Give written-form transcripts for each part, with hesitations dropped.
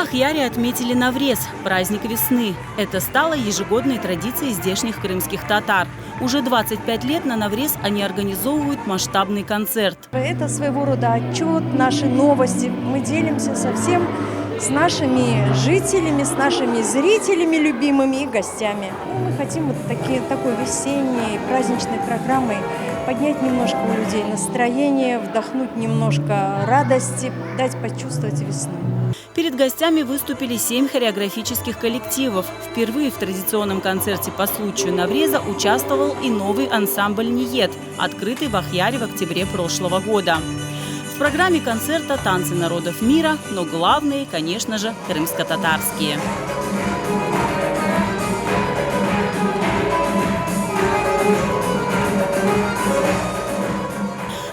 Ахьяре отметили Наврез – праздник весны. Это стало ежегодной традицией здешних крымских татар. Уже 25 лет на Наврез они организовывают масштабный концерт. Это своего рода отчет, наши новости. Мы делимся совсем с нашими жителями, с нашими зрителями любимыми и гостями. Мы хотим вот такой весенней праздничной программой поднять немножко у людей настроение, вдохнуть немножко радости, дать почувствовать весну. Перед гостями выступили 7 хореографических коллективов. Впервые в традиционном концерте по случаю Навреза участвовал и новый ансамбль «Ниет», открытый в Ахьяре в октябре прошлого года. В программе концерта танцы народов мира, но главные, конечно же, крымско-татарские.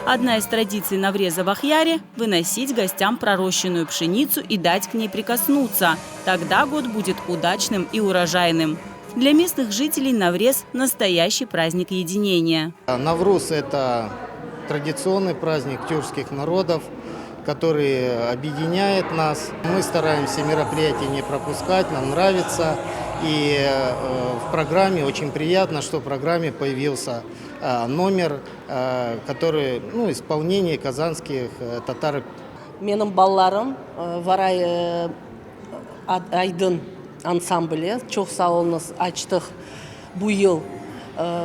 Одна из традиций Навреза в Ахьяре – выносить гостям пророщенную пшеницу и дать к ней прикоснуться. Тогда год будет удачным и урожайным. Для местных жителей Наврез – настоящий праздник единения. Навруз – это традиционный праздник тюркских народов, который объединяет нас. Мы стараемся мероприятия не пропускать, нам нравится. И в программе очень приятно, что в программе появился номер, который исполнение казанских татар. Менің балаларым варай айдын ансамблі, çok sağ olunuz açtık bu yıl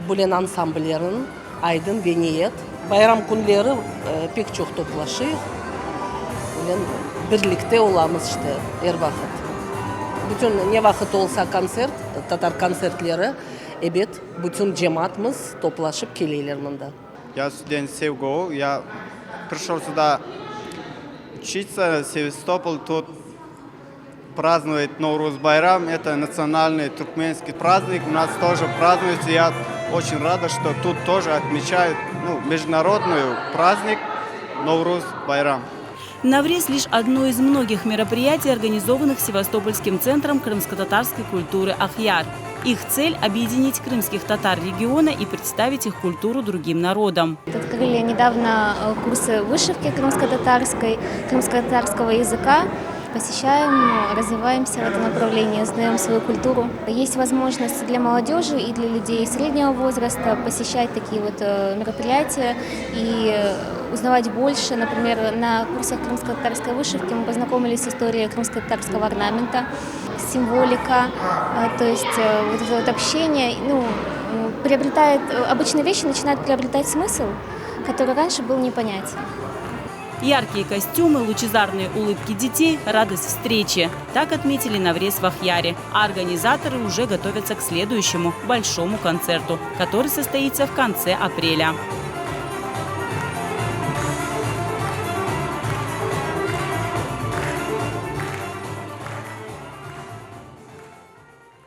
bulen ansamblerin Aydın ve Niyet. Bayram günleri pek çok toplaşıyıq. Birlikte olamız işte her vakit. Bütün ne vakit olsa konser, Tatar konsertleri, evet, bütün cemaatimiz toplaşıp gelirler bunda. Я студент Севгоу, я пришел сюда учиться, Севастополь, тут празднует Ноуруз Байрам, это национальный туркменский праздник, у нас тоже празднуется, я очень рад, что тут тоже отмечают международный праздник Ноуруз Байрам. Наврез – лишь одно из многих мероприятий, организованных Севастопольским центром крымско-татарской культуры «Ахьяр». Их цель – объединить крымских татар региона и представить их культуру другим народам. Открыли недавно курсы вышивки крымско-татарского языка. Посещаем, развиваемся в этом направлении, знаем свою культуру. Есть возможность для молодежи и для людей среднего возраста посещать такие вот мероприятия и узнавать больше. Например, на курсах крымско-татарской вышивки мы познакомились с историей крымско-татарского орнамента, символика, то есть вот это вот общение, обычные вещи начинают приобретать смысл, который раньше был непонятен. Яркие костюмы, лучезарные улыбки детей, радость встречи. Так отметили Наврез в Ахьяре. А организаторы уже готовятся к следующему большому концерту, который состоится в конце апреля.